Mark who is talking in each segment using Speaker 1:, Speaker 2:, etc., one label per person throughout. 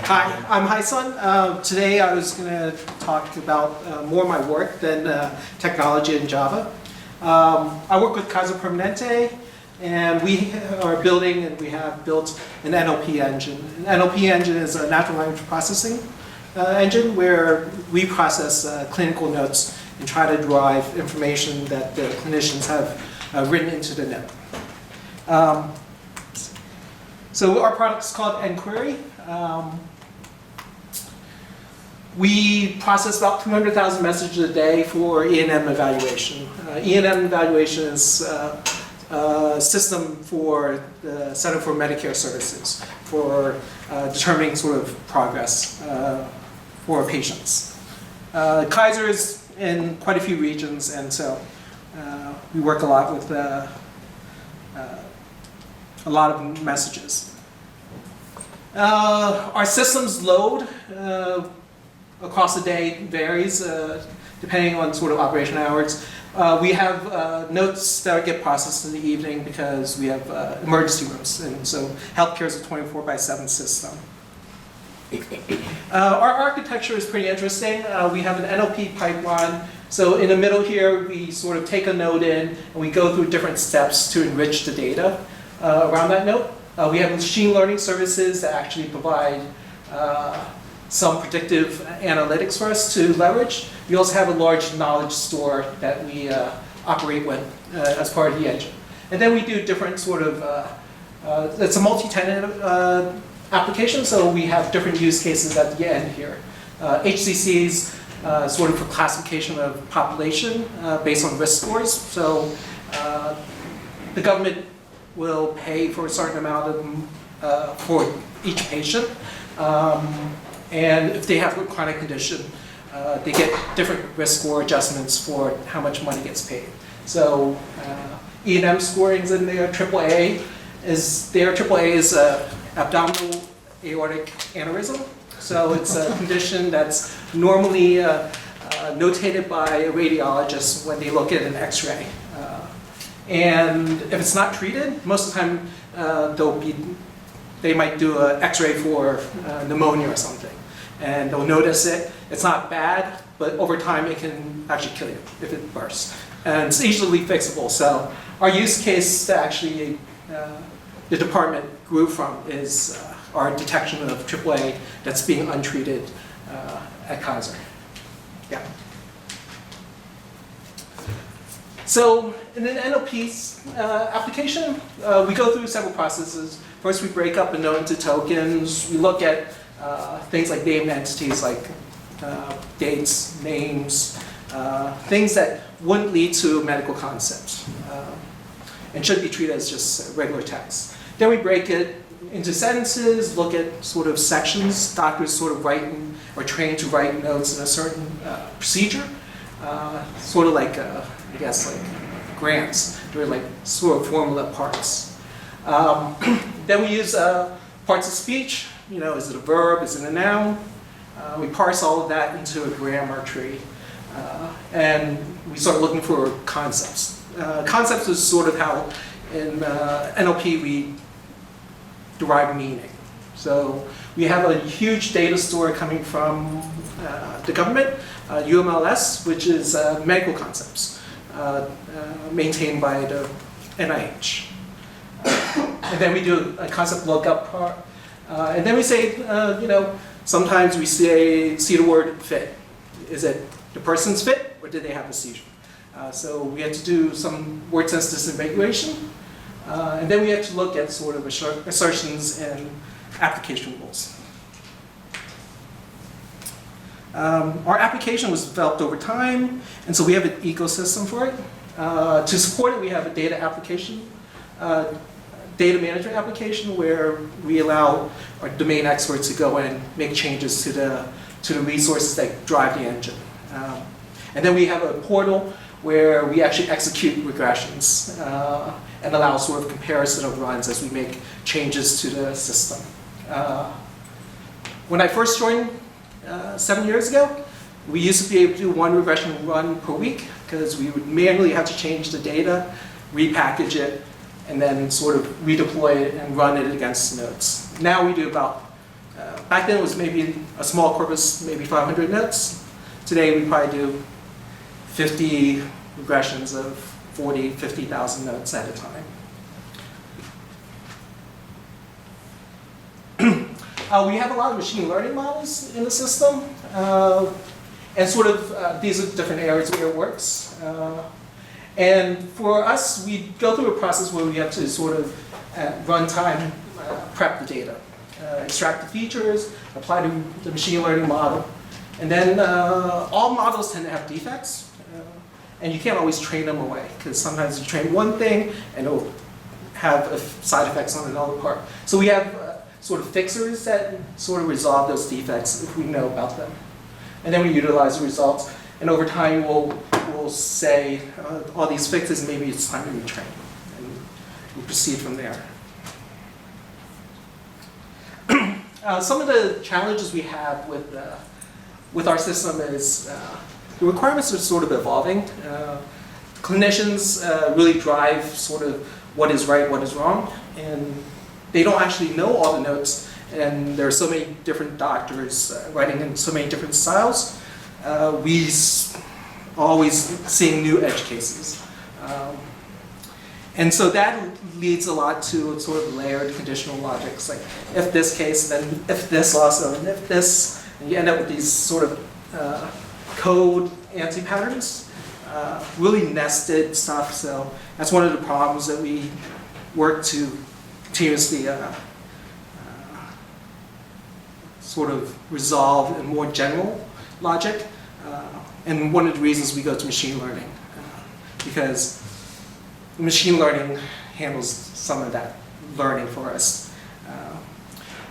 Speaker 1: Hi, I'm Son. Today I was going to talk about more of my work than technology in Java. I work with Kaiser Permanente, and we are building and we have built an NLP engine. An NLP engine is a natural language processing engine where we process clinical notes and try to derive information that the clinicians have written into the note. So our product is called nQuiry. We process about 200,000 messages a day for E&M evaluation. E&M evaluation is a system for the Center for Medicare Services for determining sort of progress for patients. Kaiser is in quite a few regions, and so we work a lot with a lot of messages. Our system's load across the day varies depending on sort of operation hours. We have notes that get processed in the evening because we have emergency rooms, and so healthcare is a 24/7 system. Our architecture is pretty interesting. We have an NLP pipeline. So in the middle here, we sort of take a node in and we go through different steps to enrich the data around that node. We have machine learning services that actually provide some predictive analytics for us to leverage. We also have a large knowledge store that we operate with as part of the engine. And then we do different sort of, it's a multi-tenant application, so we have different use cases at the end here. HCCs, sort of for classification of population based on risk scores. So the government will pay for a certain amount of for each patient. And if they have a chronic condition, they get different risk score adjustments for how much money gets paid. So E&M scoring's in there. AAA is there. AAA is abdominal aortic aneurysm. So it's a condition that's normally notated by a radiologist when they look at an X-ray. And if it's not treated, most of the time they might do an X-ray for pneumonia or something. And they'll notice it. It's not bad, but over time it can actually kill you if it bursts. And it's easily fixable. So our use case that actually the department grew from is our detection of AAA that's being untreated at Kaiser. Yeah. So in an NLP application, we go through several processes. First, we break up a node into tokens. We look at things like named entities, like dates, names, things that wouldn't lead to medical concepts and should be treated as just regular text. Then we break it into sentences, look at sort of sections. Doctors sort of write or trained to write notes in a certain procedure, sort of like, I guess, like grants. They're like sort of formula parts. Then we use parts of speech. You know, is it a verb? Is it a noun? We parse all of that into a grammar tree. And we start looking for concepts. Concepts is sort of how in NLP we derive meaning. So we have a huge data store coming from the government, UMLS, which is medical concepts maintained by the NIH. And then we do a concept lookup part. And then we say, you know, sometimes we see the word fit. Is it the person's fit, or did they have a seizure? So we had to do some word sense disambiguation. And then we had to look at sort of assertions and application rules. Our application was developed over time, and so we have an ecosystem for it. To support it, we have a data application. Data management application where we allow our domain experts to go and make changes to the resources that drive the engine. And then we have a portal where we actually execute regressions and allow sort of comparison of runs as we make changes to the system. When I first joined 7 years ago, we used to be able to do one regression run per week because we would manually have to change the data, repackage it, and then sort of redeploy it and run it against nodes. Now we do about Back then it was maybe a small corpus, maybe 500 nodes. Today we probably do 50 regressions of 40, 50,000 nodes at a time. We have a lot of machine learning models in the system, and sort of these are different areas where it works. And for us, we go through a process where we have to sort of at runtime prep the data, extract the features, apply the machine learning model, and then all models tend to have defects, and you can't always train them away because sometimes you train one thing and it'll have side effects on another part. So we have sort of fixers that sort of resolve those defects if we know about them. And then we utilize the results, and over time we'll say all these fixes, maybe it's time to retrain, and we proceed from there. Some of the challenges we have with our system is the requirements are sort of evolving. Clinicians really drive sort of what is right, what is wrong, and they don't actually know all the notes, and there are so many different doctors writing in so many different styles. We always seeing new edge cases. And so that leads a lot to sort of layered conditional logics, like if this case, then if this also, and if this, and you end up with these sort of code anti-patterns, really nested stuff. So that's one of the problems that we work to continuously sort of resolve in more general logic. And one of the reasons we go to machine learning, because machine learning handles some of that learning for us.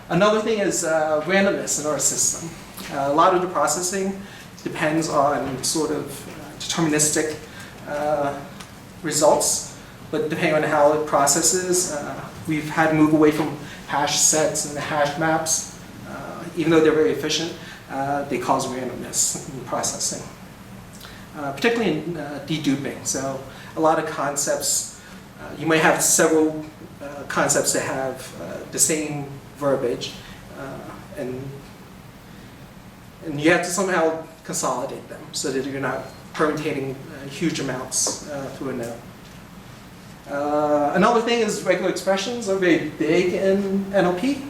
Speaker 1: Another thing is randomness in our system. A lot of the processing depends on sort of deterministic results, but depending on how it processes, we've had to move away from hash sets and the hash maps. Even though they're very efficient, they cause randomness in processing, particularly in deduping. So a lot of concepts, you might have several concepts that have the same verbiage, and you have to somehow consolidate them so that you're not permutating huge amounts through a node. Another thing is regular expressions are very big in NLP.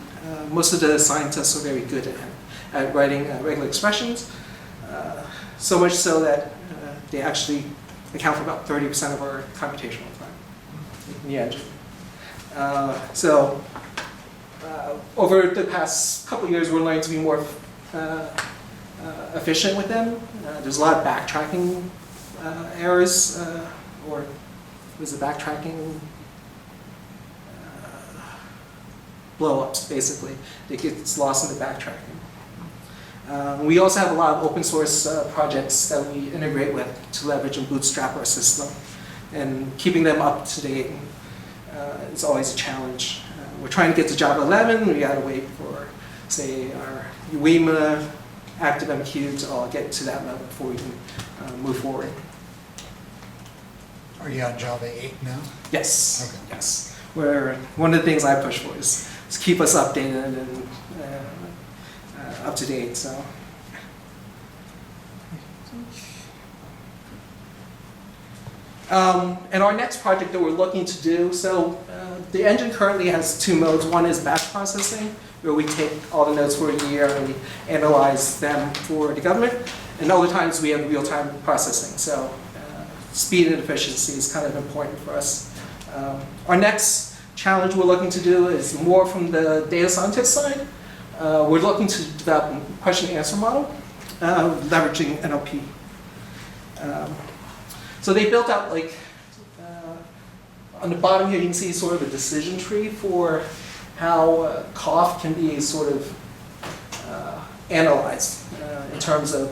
Speaker 1: Most of the scientists are very good at writing regular expressions, so much so that they actually account for about 30% of our computational time in the engine. So over the past couple of years, we're learning to be more efficient with them. There's a lot of backtracking errors, or was it backtracking? Blow-ups, basically. It gets lost in the backtracking. We also have a lot of open source projects that we integrate with to leverage and bootstrap our system. And keeping them up to date is always a challenge. We're trying to get to Java 11, we gotta wait for, say, our UEMA, ActiveMQ to all get to that level before we can move forward.
Speaker 2: Are you on Java 8 now?
Speaker 1: Yes,
Speaker 2: Okay.
Speaker 1: yes. One of the things I push for is keep us updated and up to date. So, and our next project that we're looking to do. So, the engine currently has two modes. One is batch processing, where we take all the nodes for a year and we analyze them for the government. And other times we have real-time processing. So, speed and efficiency is kind of important for us. Our next challenge we're looking to do is more from the data scientist side. We're looking to develop a question and answer model, leveraging NLP. So they built out, like, on the bottom here you can see sort of a decision tree for how cough can be sort of analyzed in terms of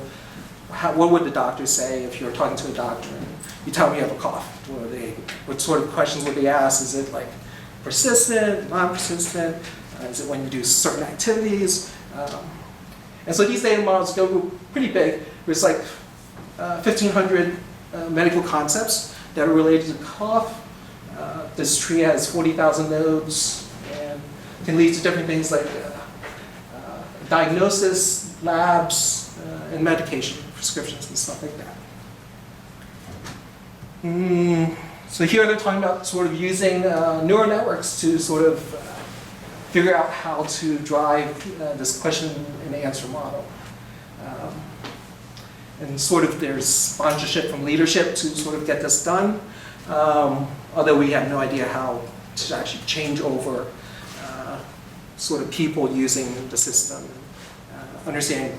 Speaker 1: what would the doctor say if you're talking to a doctor and you tell me you have a cough. What sort of questions would they ask? Is it like persistent, non-persistent? Is it when you do certain activities? And so these data models go pretty big. There's like 1,500 medical concepts that are related to cough. This tree has 40,000 nodes and can lead to different things like diagnosis, labs, and medication, prescriptions and stuff like that. So here they're talking about sort of using neural networks to sort of figure out how to drive this question and answer model. And sort of there's sponsorship from leadership to sort of get this done, although we have no idea how to actually change over sort of people using the system, understanding,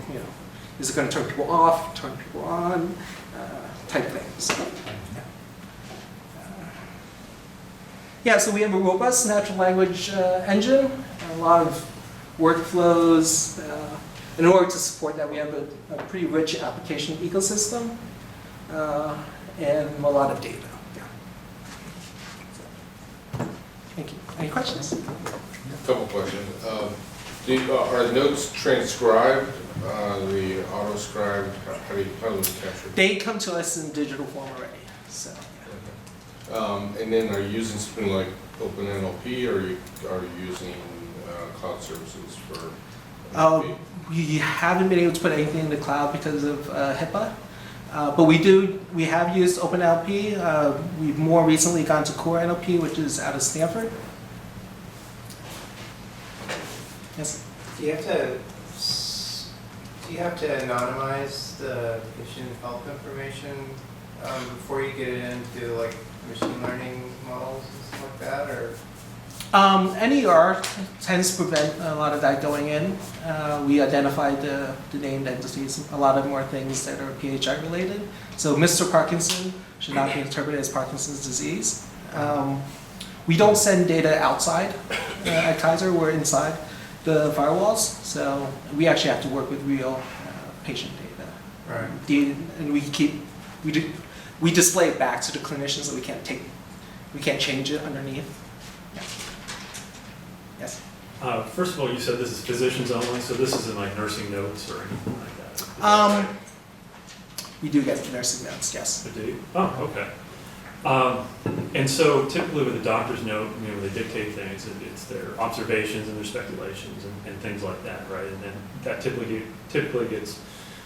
Speaker 1: is it going to turn people off, turn people on, type things. So, yeah, so we have a robust natural language engine, a lot of workflows. In order to support that, we have a pretty rich application ecosystem and a lot of data. Yeah. How Any questions?
Speaker 2: A couple questions. Are the notes transcribed, the auto-scribed? How do those captured?
Speaker 1: They come to us in digital form already. So.
Speaker 2: Okay. And then are you using something like OpenNLP, or are you using cloud services for NLP?
Speaker 1: We haven't been able to put anything in the cloud because of HIPAA. But we have used OpenNLP. We've more recently gone to Core NLP, which is out of Stanford. Yes?
Speaker 3: Do you have to anonymize the patient health information before you get it into like machine learning models and stuff like that, or?
Speaker 1: NER tends to prevent a lot of that going in. We identified the named entities, a lot of more things that are PHI related. So Mr. Parkinson should not be interpreted as Parkinson's disease. We don't send data outside at Kaiser, we're inside the firewalls. So we actually have to work with real patient data.
Speaker 3: Right.
Speaker 1: And we display it back to the clinicians so we can't change it underneath. Yeah. Yes.
Speaker 4: First of all, you said this is physicians only, so this isn't like nursing notes or anything like that.
Speaker 1: We do get nursing notes, yes.
Speaker 4: Do you? Oh, okay. And so typically with a doctor's note, they dictate things, it's their observations and their speculations and things like that, right? And then that typically gets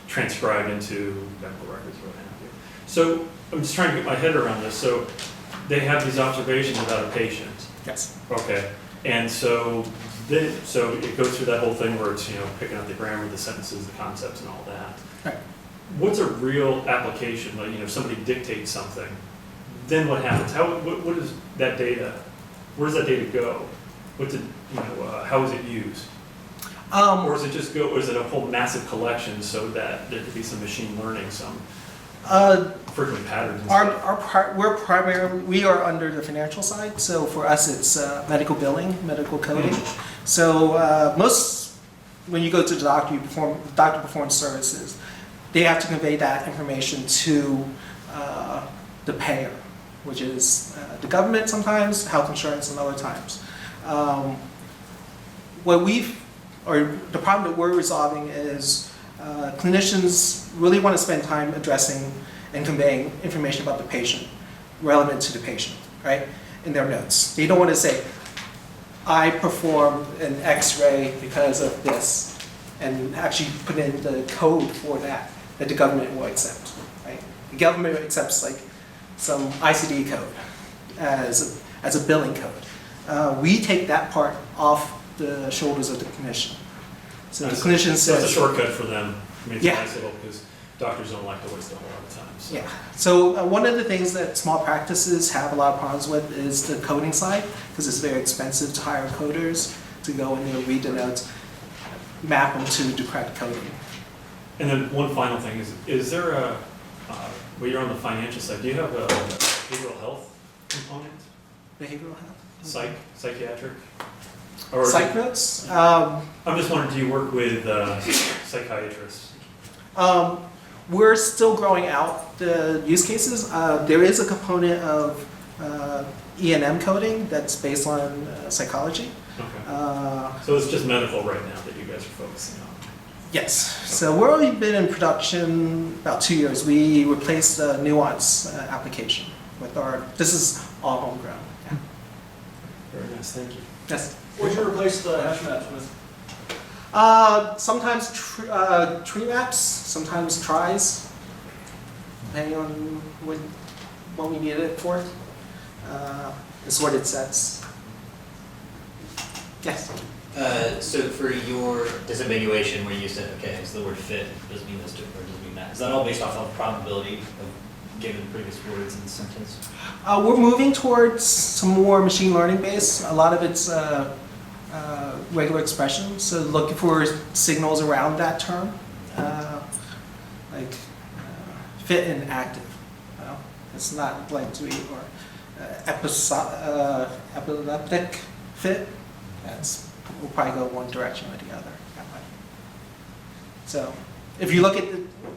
Speaker 4: transcribed into medical records or what have you. So I'm just trying to get my head around this. So they have these observations about a patient.
Speaker 1: Yes.
Speaker 4: Okay. And so it goes through that whole thing where it's, picking up the grammar, the sentences, the concepts and all that.
Speaker 1: Right.
Speaker 4: What's a real application? Like, if somebody dictates something, then what happens? What is that data? Where does that data go? How is it used? Or is it just or is it a whole massive collection so that there could be some machine learning, some frequent patterns?
Speaker 1: We are under the financial side, so for us it's medical billing, medical coding. So when you go to the doctor, the doctor performs services. They have to convey that information to the payer, which is the government sometimes, health insurance and other times. The problem that we're resolving is clinicians really want to spend time addressing and conveying information about the patient, relevant to the patient, right, in their notes. They don't want to say, I performed an X-ray because of this, and actually put in the code for that the government will accept, right? The government accepts like some ICD code as a billing code. We take that part off the shoulders of the clinician. So the clinician says...
Speaker 4: So it's a shortcut for them. It's
Speaker 1: yeah.
Speaker 4: nice little, because doctors don't like to waste a whole lot of time. So.
Speaker 1: Yeah. So one of the things that small practices have a lot of problems with is the coding side, because it's very expensive to hire coders to go in there, read the notes, map them to the correct coding.
Speaker 4: And then one final thing is there well, you're on the financial side, do you have a behavioral health component?
Speaker 1: Behavioral health?
Speaker 4: Psychiatric?
Speaker 1: Psych notes?
Speaker 4: I'm just wondering, do you work with psychiatrists?
Speaker 1: We're still growing out the use cases. There is a component of E&M coding that's based on psychology.
Speaker 4: Okay. So it's just medical right now that you guys are focusing on?
Speaker 1: Yes. So we've only been in production about 2 years. We replaced the Nuance application with this is all homegrown. Yeah.
Speaker 4: Very nice, thank you.
Speaker 1: Yes.
Speaker 5: What did you replace the hash maps with?
Speaker 1: Sometimes tree maps, sometimes tries, depending on what we need it for. Assorted sets. Yes.
Speaker 5: So for your disambiguation where you said, okay, so the word fit doesn't mean this or doesn't mean that, is that all based off of probability of given previous words in the sentence?
Speaker 1: We're moving towards some more machine learning based. A lot of it's regular expressions, so looking for signals around that term, like fit and active. It's not like to be or epileptic fit. We'll probably go one direction or the other. So if you look at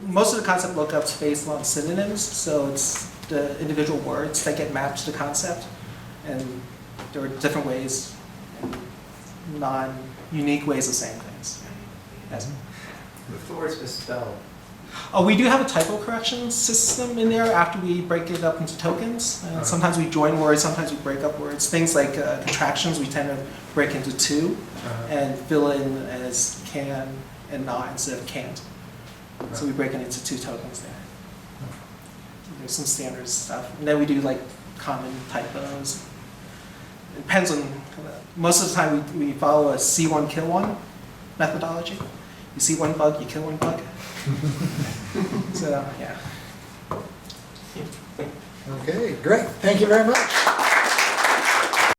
Speaker 1: most of the concept lookups based on synonyms, so it's the individual words that get mapped to the concept, and there are different ways, non-unique ways of saying things. Yes.
Speaker 3: If the word's misspelled,
Speaker 1: Oh, we do have a typo correction system in there after we break it up into tokens. Sometimes we join words, sometimes we break up words. Things like contractions, we tend to break into two and fill in as can and not instead of can't. So we break it into two tokens there. There's some standard stuff. And then we do like common typos. It depends on, most of the time we follow a see one, kill one methodology. You see one bug, you kill one bug. So, yeah.
Speaker 6: Okay, great. Thank you very much.